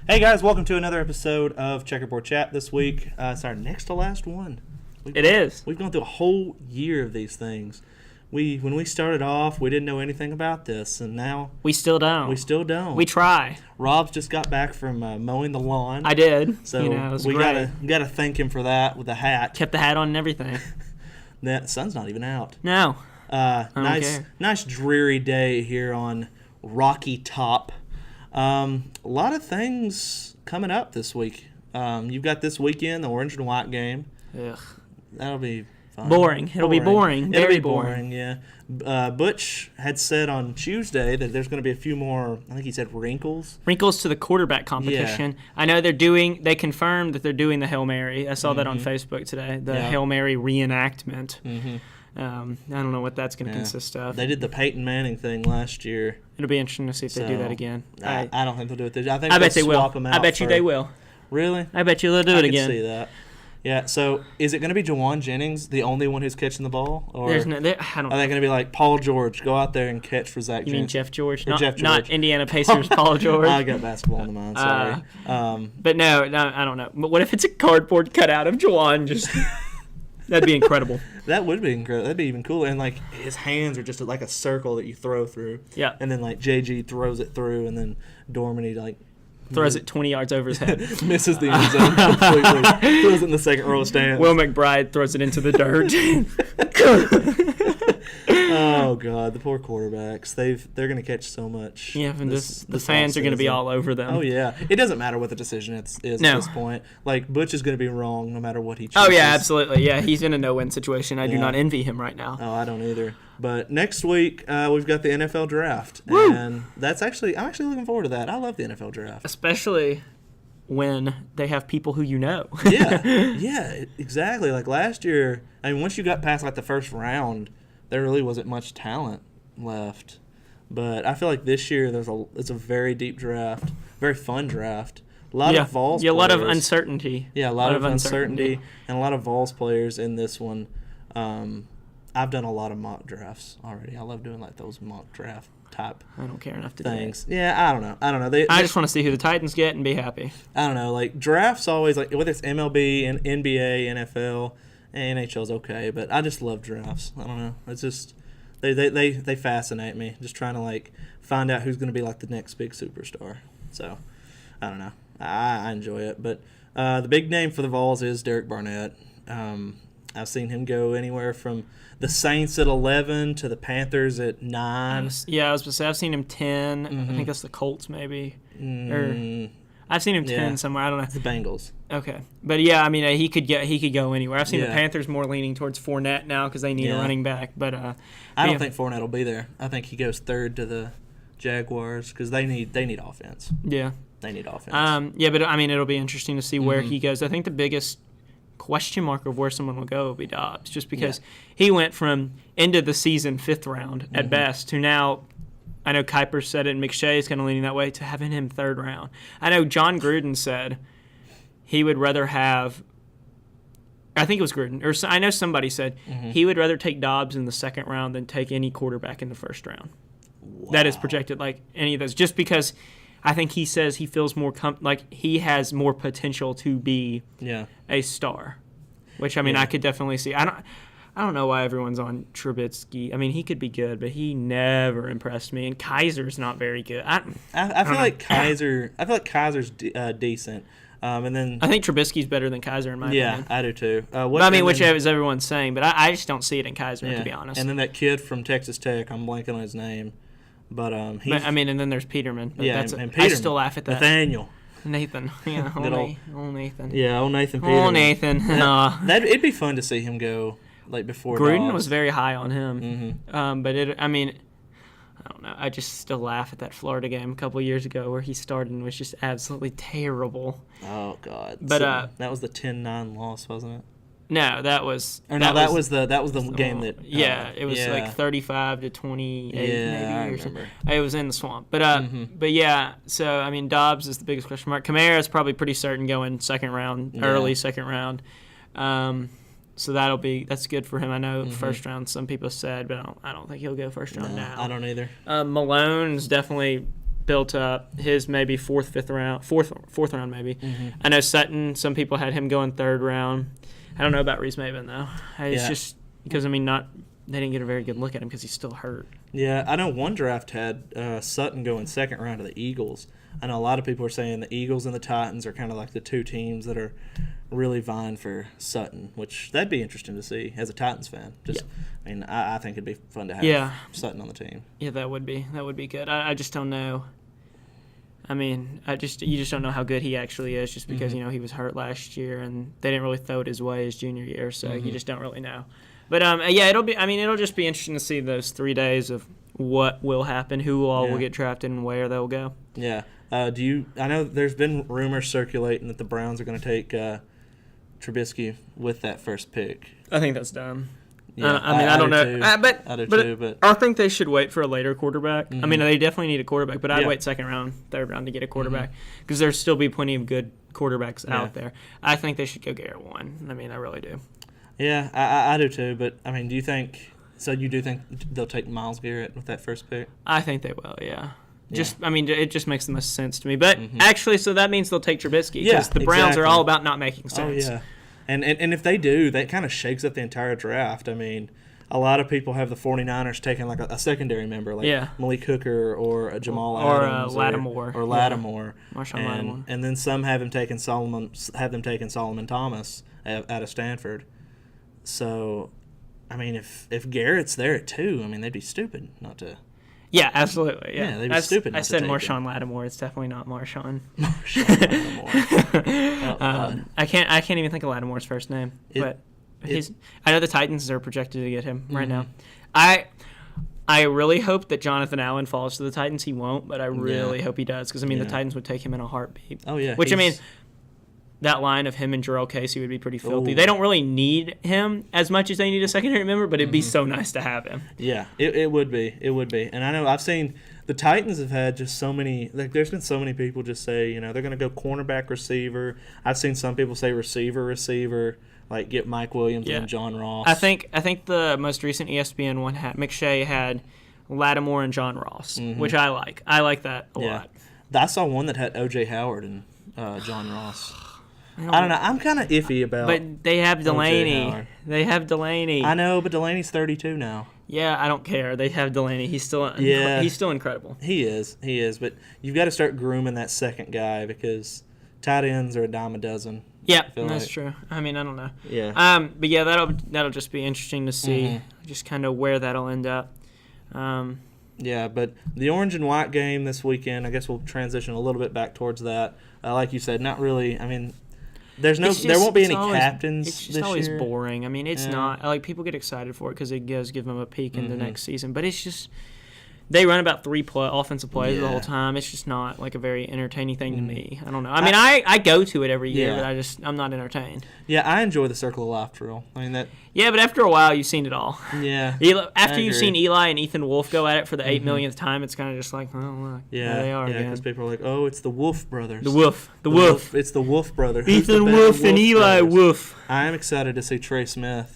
Hey guys, welcome to another episode of Checkerboard Chat this week. It's our next to last one. It is. We've gone through a whole year of these things. When we started off, we didn't know anything about this, and now We still don't. We try. Rob's just got back from mowing the lawn. I did. So it was we great. gotta thank him for that with the hat. Kept the hat on and everything. The sun's not even out. No. I don't care. Nice dreary day here on Rocky Top. A lot of things coming up this week. You've got this weekend, the orange and white game. Ugh. That'll be fun. Boring. It'll be boring. It'll Very be boring, yeah. Butch had said on Tuesday that there's going to be a few more, I think he said wrinkles. Wrinkles to the quarterback competition. Yeah. I know they confirmed that they're doing the Hail Mary. I saw that on Facebook today, the Hail Mary reenactment. Mm-hmm. I don't know what that's going to consist of. They did the Peyton Manning thing last year. It'll be interesting to see if they do that again. I don't think they'll do it this year. I bet they will. Them out I bet you they will. Really? I bet you they'll do it again. I can see that. Yeah, so is it going to be Jawan Jennings, the only one who's catching the ball? Or I don't know. Are they going to be like Paul George, go out there and catch for Zach Jones? You mean Jeff George? Jeff George? Not Indiana Pacers Paul George. I got basketball in the mind, sorry. But no, I don't know. But what if it's a cardboard cutout of Jawan? That'd be incredible. That would be incredible. That'd be even cooler. And, like, his hands are just like a circle that you throw through. Yeah. And then, like, JG throws it through, and then Dormany, like... throws it 20 yards over his head. Misses the end zone completely. Throws it in the second row of stands. Will McBride throws it into the dirt. Oh, God. The poor quarterbacks. They're going to catch so much. Yeah, and the fans are going to be all over them. Oh, yeah. It doesn't matter what the decision is at this point. Like, Butch is going to be wrong no matter what he chooses. Oh, yeah, absolutely. Yeah, he's in a no-win situation. I do not envy him right now. Oh, I don't either. But next week, we've got the NFL draft. Woo! And I'm actually looking forward to that. I love the NFL draft. Especially when they have people who you know. Yeah, exactly. Like last year, I mean, once you got past like the first round, there really wasn't much talent left. But I feel like this year it's a very deep draft, very fun draft. A lot of vols players. Yeah, a lot of uncertainty. Yeah, a lot of uncertainty and a lot of vols players in this one. I've done a lot of mock drafts already. I love doing like those mock draft type. I don't care enough to things. do that. Yeah, I don't know. I just want to see who the Titans get and be happy. I don't know. Like drafts always like whether it's MLB and NBA, NFL, and NHL's okay, but I just love drafts. I don't know. It's just they fascinate me. Just trying to like find out who's going to be like the next big superstar. So I don't know. I enjoy it, but the big name for the Vols is Derek Barnett. I've seen him go anywhere from the Saints at 11 to the Panthers at 9. I was going to say, I've seen him 10. Mm-hmm. I think that's the Colts maybe. Or I've seen him 10 somewhere. I don't know. The Bengals. Okay. But, yeah, I mean, he could go anywhere. I've seen the Panthers more leaning towards Fournette now because they need a running back. But I don't think Fournette will be there. I think he goes third to the Jaguars because they need offense. Yeah. They need offense. Yeah, but, I mean, it'll be interesting to see where he goes. I think the biggest question mark of where someone will go will be Dobbs, just because he went from end of the season 5th round at best to now, I know Kuiper said it and McShay is kind of leaning that way, to having him 3rd round. I know John Gruden said he would rather have, I think it was Gruden, or I know somebody said he would rather take Dobbs in the 2nd round than take any quarterback in the 1st round. Wow. That is projected like any of those, just because I think he says he feels more like he has more potential to be a star, which I mean I could definitely see. I don't know why everyone's on Trubisky. I mean he could be good, but he never impressed me. And Kaiser's not very good. I feel like Kaiser's decent. And then I think Trubisky's better than Kaiser in my opinion. Yeah, I do too. Which is everyone's saying, but I just don't see it in Kaiser to be honest. And then that kid from Texas Tech, I'm blanking on his name. But and then there's Peterman. But Peterman. I still laugh at that. Nathan. Yeah, old Nathan. Yeah, old Nathan Peterman. Old Nathan. It'd be fun to see him go like before. Gruden Dobbs. was very high on him. But I don't know. I just still laugh at that Florida game a couple years ago where he started and was just absolutely terrible. Oh God. But that was the 10-9 loss, wasn't it? No, that was the game that. It was like 35 to 28 maybe. I remember. It was in the swamp, but yeah. So I mean, Dobbs is the biggest question mark. Kamara is probably pretty certain going 2nd round, early 2nd round. So that's good for him. I know 1st round some people said, but I don't think he'll go 1st round now. I don't either. Malone's definitely built up. His maybe fourth round maybe. Mm-hmm. I know Sutton. Some people had him going third round. I don't know about Reese Maven though. It's just because they didn't get a very good look at him because he's still hurt. Yeah, I know one draft had Sutton going second round to the Eagles. I know a lot of people are saying the Eagles and the Titans are kind of like the two teams that are really vying for Sutton, which that'd be interesting to see as a Titans fan. I mean, I think it'd be fun to have Sutton on the team. Yeah, that would be good. I just don't know. I mean, you just don't know how good he actually is, just because he was hurt last year and they didn't really throw it his way his junior year, so you just don't really know. But it'll just be interesting to see those 3 days of what will happen, who all will get drafted, and where they'll go. Yeah. I know there's been rumors circulating that the Browns are going to take Trubisky with that first pick. I think that's dumb. Yeah, I don't know. I do too, but I think they should wait for a later quarterback. I mean, they definitely need a quarterback, but I'd wait second round, third round to get a quarterback because there'll still be plenty of good quarterbacks out there. I think they should go Garrett one. I mean, I really do. Yeah, I do too, but I mean, do you think they'll take Myles Garrett with that first pick? I think they will, yeah. It just makes the most sense to me. But actually, so that means they'll take Trubisky because the Browns are all about not making sense. Oh, yeah. And if they do, that kind of shakes up the entire draft. I mean, a lot of people have the 49ers taking like a secondary member, like Malik Hooker or Jamal Adams Lattimore. Or Lattimore. Marshawn Lattimore. And then some have them taking Solomon Thomas out of Stanford. So, I mean, if Garrett's there at 2, I mean, they'd be stupid not to. Yeah, absolutely. Yeah, they'd be stupid not I said to take Marshawn him. Lattimore. It's definitely not Marshawn. Lattimore. I can't even think of Lattimore's first name. But I know the Titans are projected to get him right now. I really hope that Jonathan Allen falls to the Titans. He won't, but I really hope he does because, the Titans would take him in a heartbeat. Oh, yeah. Which, that line of him and Jarrell Casey would be pretty filthy. Ooh. They don't really need him as much as they need a secondary member, but it'd be so nice to have him. Yeah, it would be. It would be. And I know I've seen the Titans have had just so many, there's been so many people just say, they're going to go cornerback, receiver. I've seen some people say receiver, like get Mike Williams and John Ross. I think the most recent ESPN one McShay had Lattimore and John Ross, which I like. I like that a lot. I saw one that had O.J. Howard and John Ross. I don't know. I'm kind of iffy about. But they have Delaney. I know, but Delaney's 32 now. Yeah, I don't care. They have Delaney. He's still incredible. He is. But you've got to start grooming that second guy because tight ends are a dime a dozen. Yeah, that's true. I don't know. Yeah. But yeah, that'll just be interesting to see, just kind of where that'll end up. Yeah, but the orange and white game this weekend, I guess we'll transition a little bit back towards that. Like you said, not really. There won't be any captains this year. It's just always boring. It's not like people get excited for it because it does give them a peek into next season. But it's just they run about 3 offensive plays the whole time. It's just not like a very entertaining thing to me. I don't know. I go to it every year, but I'm not entertained. Yeah, I enjoy the Circle of Life drill. Yeah, but after a while, you've seen it all. Yeah. After you've seen Eli and Ethan Wolf go at it for the 8 millionth time, it's kind of just like, oh, look, there they are again. Yeah, because people are like, oh, it's the Wolf brothers. The Wolf. It's the Wolf brothers. Ethan Wolf and Eli Wolf. I am excited to see Trey Smith.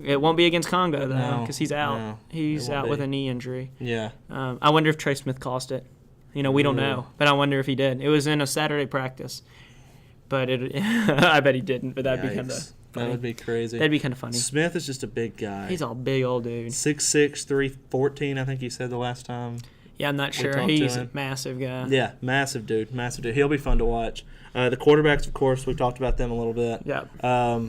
It won't be against Congo, though, because he's out. No, he's out with a knee injury. Yeah. I wonder if Trey Smith caused it. We don't know, but I wonder if he did. It was in a Saturday practice, but I bet he didn't, but that'd be kind of funny. That would be crazy. That'd be kind of funny. Smith is just a big guy. He's a big old dude. 6'6", 314, I think he said the last time. Yeah, I'm not sure. He's a massive guy. Yeah, massive dude. He'll be fun to watch. The quarterbacks, of course, we've talked about them a little bit. Yeah.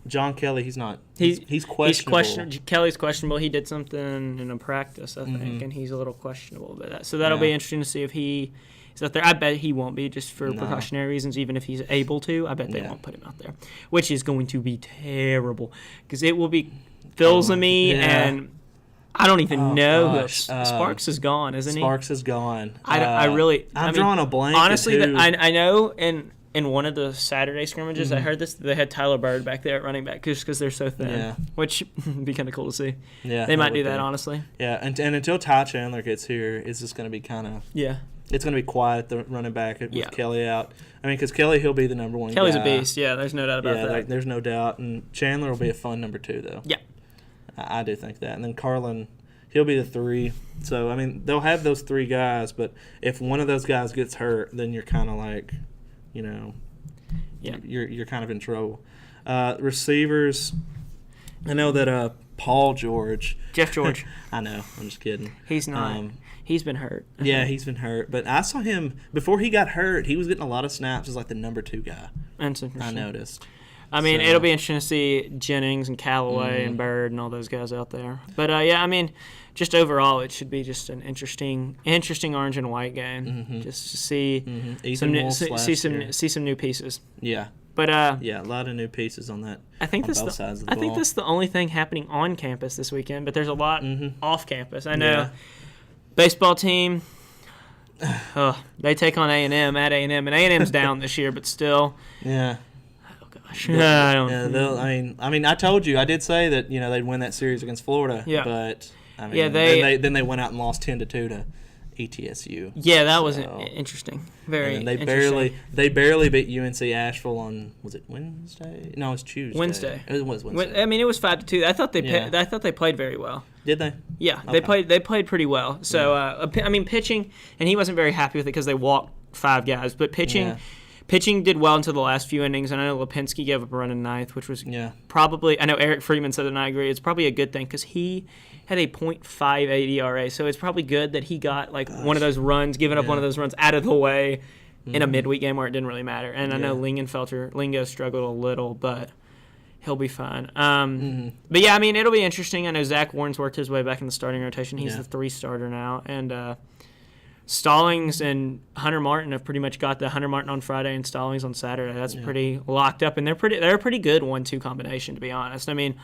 John Kelly, he's not. He's questionable. Kelly's questionable. He did something in a practice, I think, and he's a little questionable. So that'll be interesting to see if he is out there. I bet he won't be, just for precautionary reasons. Even if he's able to, I bet they won't put him out there, which is going to be terrible because it will be Phil's and me and. I don't even know who Sparks is gone, isn't he? Sparks is gone. I'm drawing a blank. Honestly, I know in one of the Saturday scrimmages, I heard this. They had Tyler Bird back there at running back just because they're so thin, which would be kind of cool to see. Yeah, they might do that, honestly. Yeah, and until Ty Chandler gets here, it's just going to be kind of It's going to be quiet at the running back with Kelly out. Because Kelly, he'll be the number one. Kelly's guy. a beast. Yeah, there's no doubt about that. There's no doubt, and Chandler will be a fun number 2 though. Yeah. I do think that. And then Carlin, He'll be the 3. So, I mean, they'll have those 3 guys, but if one of those guys gets hurt, then you're kind of like, you're kind of in trouble. Receivers, I know that Jeff George. I know, I'm just kidding. He's not. He's been hurt. Yeah, he's been hurt. But I saw him, before he got hurt, he was getting a lot of snaps as like the number 2 guy. That's interesting. I noticed. I mean, it'll be interesting to see Jennings and Callaway and Bird and all those guys out there. But, I mean, just overall, it should be just an interesting orange and white game. Just to see some new pieces. Yeah. But a lot of new pieces on that. I think that's the only thing happening on campus this weekend. But there's a lot off campus. I know. Baseball team. They take on A&M at A&M, and A&M's down this year, but still. Yeah. Oh gosh. I mean, I told you, I did say that they'd win that series against Florida. Yeah. But then they went out and lost 10-2 to ETSU. Yeah, that was interesting. Very. And they barely beat UNC Asheville on, was it Wednesday? No, it was Tuesday. Wednesday. It was Wednesday. I mean, it was 5-2. I thought they played very well. Did they? Yeah, okay. They played pretty well. So I mean, pitching, and he wasn't very happy with it because they walked 5 guys. But pitching did well until the last few innings. And I know Lipinski gave up a run in 9th, which was probably. I know Eric Freeman said, and I agree. It's probably a good thing because he had a .58 ERA. So it's probably good that he got one of those runs, giving up one of those runs out of the way in a midweek game where it didn't really matter. And I know Lingo struggled a little, but he'll be fine. But yeah, I mean, it'll be interesting. I know Zach Warren's worked his way back in the starting rotation. He's the 3 starter now. And Stallings and Hunter Martin have pretty much got the Hunter Martin on Friday and Stallings on Saturday. That's pretty locked up. And they're a pretty good 1-2 combination, to be honest. I mean,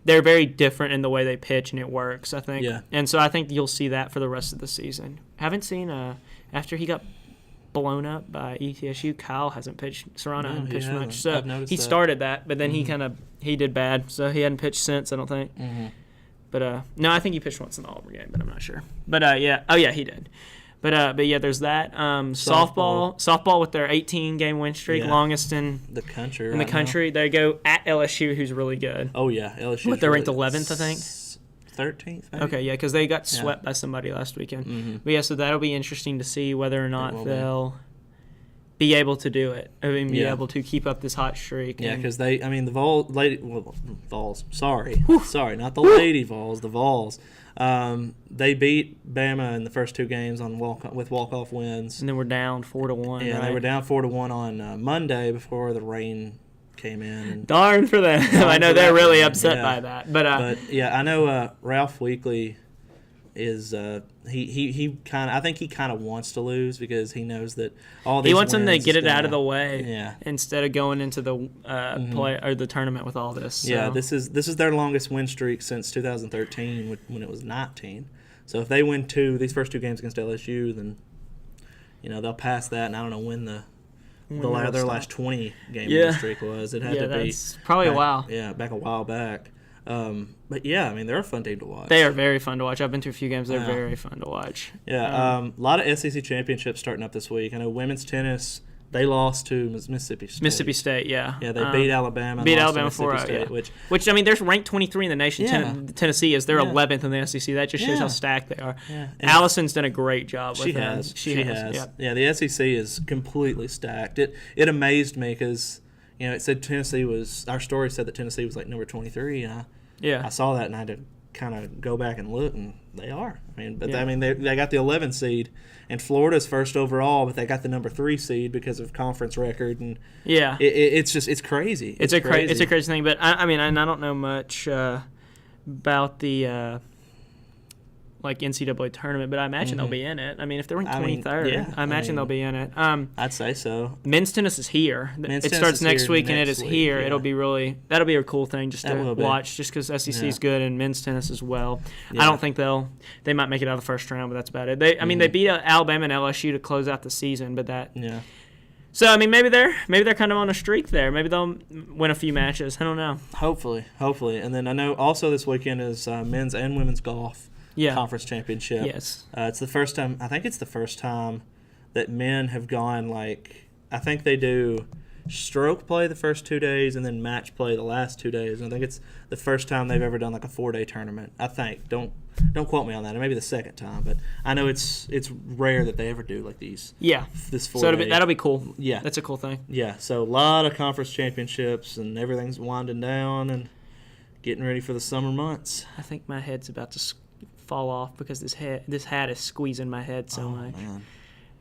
they're very different in the way they pitch, and it works, I think. Yeah. And so I think you'll see that for the rest of the season. Haven't seen after he got blown up by ETSU, Kyle hasn't pitched. Serrano hasn't pitched much. So he started that, but then he did bad. So he hadn't pitched since, I don't think. But no, I think he pitched once in the Auburn game, but I'm not sure. But he did. But yeah, there's that. Softball with their 18-game win streak, longest in the country. In the country, they go at LSU, who's really good. Oh yeah, LSU. What, they're ranked 11th, I think. 13th. Maybe? Okay, yeah, because they got swept by somebody last weekend. But yeah, so that'll be interesting to see whether or not they'll be able to do it. I mean, be able to keep up this hot streak. Yeah, because the Vols. Sorry, not the Lady Vols. The Vols. They beat Bama in the first 2 games with walk-off wins, and then we're down 4-1. Yeah, right? They were down 4-1 on Monday before the rain came in. And darn for them! I know they're really upset by that. But yeah, I know Ralph Weekly is he kind of, I think he kind of wants to lose because he knows that all these. He wants them to get it out of the way, yeah, instead of going into the play or the tournament with all this. So. Yeah, this is their longest win streak since 2013 when it was 19. So if they win these first 2 games against LSU, then they'll pass that, and I don't know when their last 20 game win streak was. It had to be probably back, a while. Yeah, back a while back. But yeah, I mean, they're a fun team to watch. They are very fun to watch. I've been to a few games. They're very fun to watch. Yeah, a lot of SEC championships starting up this week. I know women's tennis, they lost to Mississippi State. Mississippi State, yeah. Yeah, they beat Alabama. Beat Alabama 4-0, yeah. Which, I mean, they're ranked 23 in the nation. Yeah. Tennessee is. They're 11th in the SEC. That just shows how stacked they are. Yeah. Allison's done a great job with them. She has. Yeah. Yeah, the SEC is completely stacked. It amazed me because, it said Tennessee was – our story said that Tennessee was like number 23, and I saw that and I had to kind of go back and look, and they are. I mean, but they got the 11 seed, and Florida's first overall, but they got the number 3 seed because of conference record, and it's crazy. It's a crazy thing. But I mean, I don't know much about the NCAA tournament, but I imagine they'll be in it. I mean, if they're in 23rd, I imagine they'll be in it. I'd say so. Men's tennis is here. It starts next week, and it is here. Yeah. That'll be a cool thing just to watch, just because SEC is good and men's tennis as well. Yeah. I don't think they might make it out of the first round, but that's about it. They beat Alabama and LSU to close out the season, but that. Yeah. So I mean, maybe they're kind of on a streak there. Maybe they'll win a few matches. I don't know. Hopefully, and then I know also this weekend is men's and women's golf. Conference championship. Yes. It's the first time. I think it's the first time that men have gone I think they do stroke play the first 2 days and then match play the last 2 days. And I think it's the first time they've ever done like a 4-day tournament. I think. Don't quote me on that. It may be the second time, but I know it's rare that they ever do like these. Yeah. This 4 So day. that'll be cool. Yeah. That's a cool thing. Yeah. So a lot of conference championships and everything's winding down and getting ready for the summer months. I think my head's about to fall off because this hat is squeezing my head so much. Man.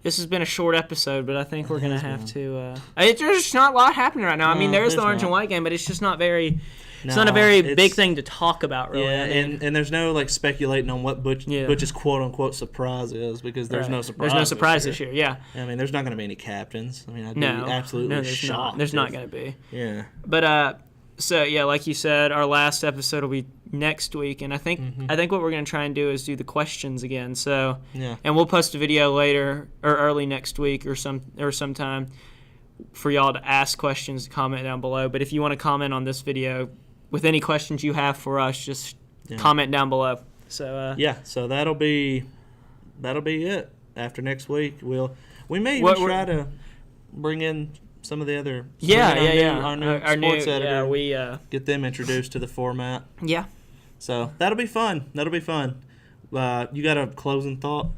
This has been a short episode, but I think we're going to have to there's just not a lot happening right now. I mean, there's the orange and white game, but it's just not very it's not a very big thing to talk about, really. Yeah, I mean, and there's no like speculating on what Butch's quote unquote surprise is because there's no surprise. There's no surprise this year. Yeah. I mean, there's not going to be any captains. I mean, I'd be absolutely shocked. There's not going to be. Yeah. But so yeah, like you said, our last episode will be next week, and I think what we're going to try and do is do the questions again. So and we'll post a video later or early next week or sometime for y'all to ask questions, comment down below. But if you want to comment on this video with any questions you have for us, just comment down below. So so that'll be it. After next week, we may even try to bring in some of the other our new sports editor. We get them introduced to the format. Yeah. So that'll be fun. You got a closing thought?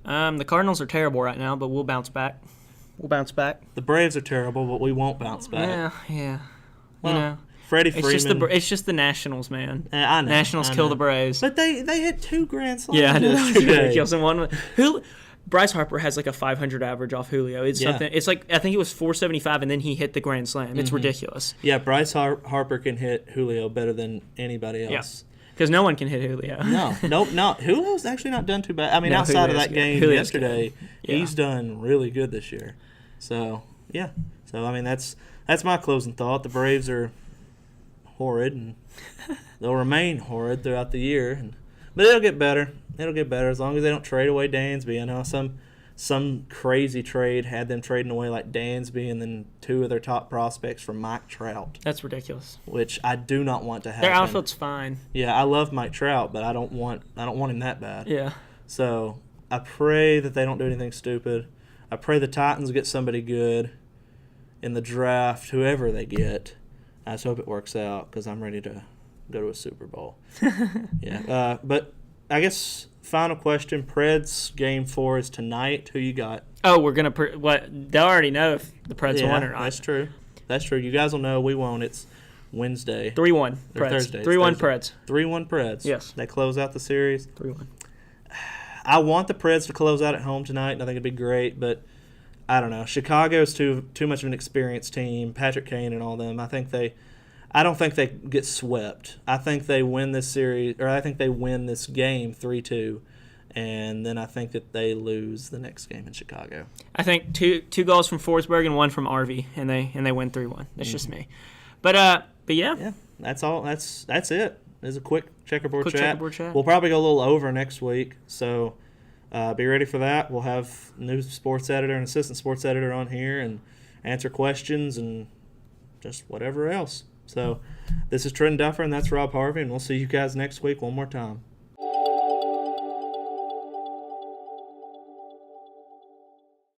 The Cardinals are terrible right now, but we'll bounce back. The Braves are terrible, but we won't bounce back. Yeah. Well, Freddie Freeman. It's just the Nationals, man. I know. Nationals kill the Braves. But they hit 2 grand slams. Yeah, I know. It's ridiculous. And Bryce Harper has like a 500 average off Julio. It's something. It's like I think it was 475, and then he hit the grand slam. It's ridiculous. Yeah, Bryce Harper can hit Julio better than anybody else. Because no one can hit Julio. No. Julio's actually not done too bad. I mean, outside of that game yesterday, he's done really good this year. So yeah. So I mean, that's my closing thought. The Braves are horrid, and they'll remain horrid throughout the year. But it'll get better. As long as they don't trade away Dansby. I know some crazy trade had them trading away like Dansby and then 2 of their top prospects for Mike Trout. That's ridiculous. Which I do not want to happen. Their outfield's fine. Yeah, I love Mike Trout, but I don't want him that bad. Yeah. So I pray that they don't do anything stupid. I pray the Titans get somebody good in the draft, whoever they get. I just hope it works out because I'm ready to go to a Super Bowl. Yeah. But I guess final question. Preds game 4 is tonight. Who you got? Oh, we're going to they'll already know if the Preds won or not. That's true. You guys will know. We won't. It's Wednesday. 3-1 Preds. Thursday. 3-1 Preds. 3-1 Preds. Yes. They close out the series. 3-1. I want the Preds to close out at home tonight, and I think it'd be great, but I don't know. Chicago's too much of an experienced team. Patrick Kane and all them. I don't think they get swept. I think they win this series, or I think they win this game 3-2, and then I think that they lose the next game in Chicago. I think two goals from Forsberg and 1 from Harvey, and they win 3-1. That's just me. But yeah. Yeah, that's all. That's it. It's a quick checkerboard chat. Checkerboard chat. We'll probably go a little over next week, so be ready for that. We'll have new sports editor and assistant sports editor on here and answer questions and just whatever else. So this is Trenton Duffer, and that's Rob Harvey, and we'll see you guys next week one more time.